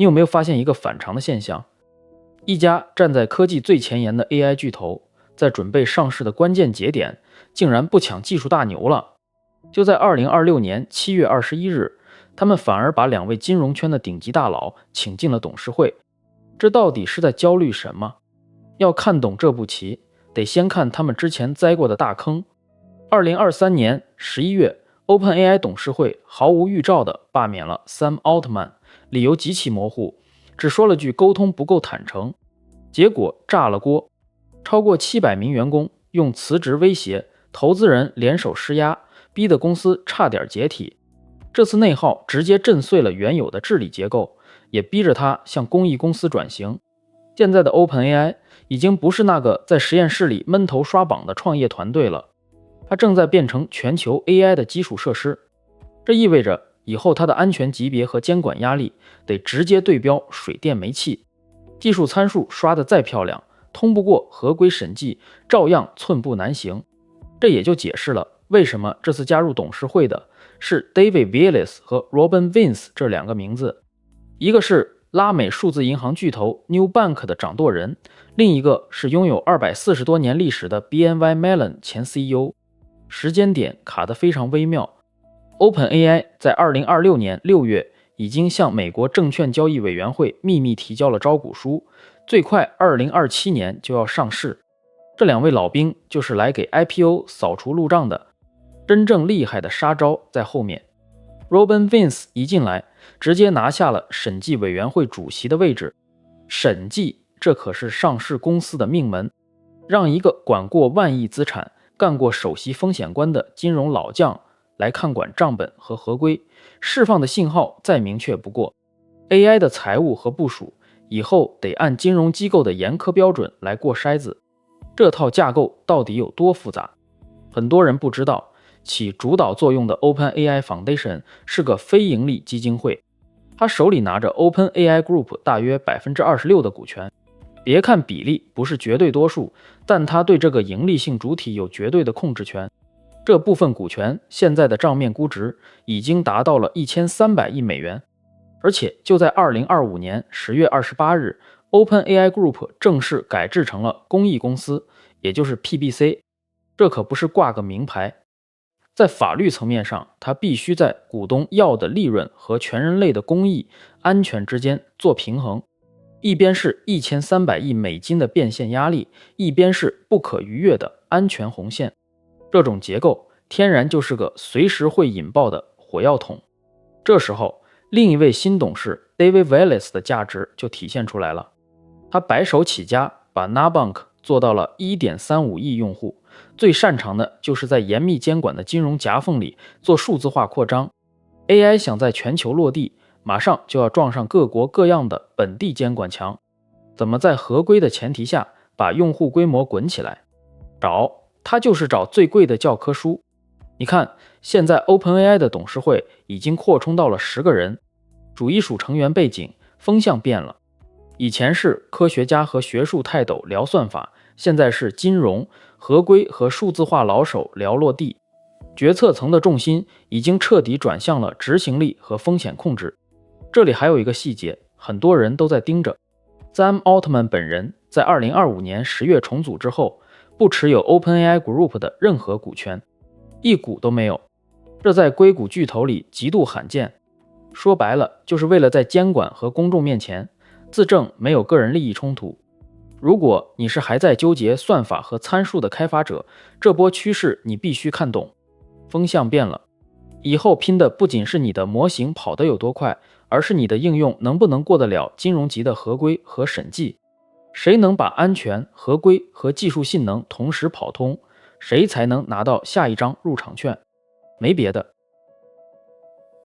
你有没有发现一个反常的现象？一家站在科技最前沿的 AI 巨头，在准备上市的关键节点，竟然不抢技术大牛了。就在2026年7月21日，他们反而把2位金融圈的顶级大佬请进了董事会。这到底是在焦虑什么？要看懂这步棋，得先看他们之前栽过的大坑。2023年11月 ，OpenAI 董事会毫无预兆地罢免了 Sam Altman， 理由极其模糊，只说了句沟通不够坦诚，结果炸了锅。超过700名员工用辞职威胁，投资人联手施压，逼得公司差点解体。这次内耗直接震碎了原有的治理结构，也逼着它向公益公司转型。现在的 OpenAI 已经不是那个在实验室里闷头刷榜的创业团队了，它正在变成全球 AI 的基础设施。这意味着以后它的安全级别和监管压力得直接对标水电煤气，技术参数刷得再漂亮，通不过合规审计，照样寸步难行。这也就解释了为什么这次加入董事会的是 David Vélez 和 Robin Vince 这2个名字，一个是拉美数字银行巨头 Nubank 的掌舵人，另一个是拥有240多年历史的 BNY Mellon 前 CEO。 时间点卡得非常微妙。 OpenAI 在2026年6月已经向美国证券交易委员会秘密提交了招股书，最快2027年就要上市。这2位老兵就是来给 IPO 扫除路障的，真正厉害的杀招在后面。 Robin Vince 一进来直接拿下了审计委员会主席的位置。审计这可是上市公司的命门，让一个管过万亿资产、干过首席风险官的金融老将来看管账本和合规，释放的信号再明确不过。 AI 的财务和部署以后得按金融机构的严苛标准来过筛子，这套架构到底有多复杂？很多人不知道，起主导作用的 OpenAI Foundation 是个非盈利基金会，他手里拿着 OpenAI Group 大约 26% 的股权。别看比例不是绝对多数，但他对这个盈利性主体有绝对的控制权。这部分股权现在的账面估值已经达到了1300亿美元。而且就在2025年10月28日 OpenAI Group 正式改制成了公益公司，也就是 PBC。 这可不是挂个名牌，在法律层面上，它必须在股东要的利润和全人类的公益安全之间做平衡。一边是1300亿美金的变现压力，一边是不可逾越的安全红线。这种结构天然就是个随时会引爆的火药桶。这时候另一位新董事 David Vélez 的价值就体现出来了。他白手起家，把 Nubank 做到了 1.35 亿用户，最擅长的就是在严密监管的金融夹缝里做数字化扩张。 AI 想在全球落地，马上就要撞上各国各样的本地监管墙，怎么在合规的前提下把用户规模滚起来？他就是找最贵的教科书。你看，现在 OpenAI 的董事会已经扩充到了10个人，数一数成员背景，风向变了。以前是科学家和学术泰斗聊算法，现在是金融、合规和数字化老手聊落地。决策层的重心已经彻底转向了执行力和风险控制。这里还有一个细节，很多人都在盯着。Sam Altman 本人在2025年10月重组之后，不持有 OpenAI Group 的任何股权，一股都没有。这在硅谷巨头里极度罕见。说白了，就是为了在监管和公众面前自证没有个人利益冲突。如果你是还在纠结算法和参数的开发者，这波趋势你必须看懂。风向变了，以后拼的不仅是你的模型跑得有多快，而是你的应用能不能过得了金融级的合规和审计。谁能把安全、合规和技术性能同时跑通，谁才能拿到下一张入场券。没别的，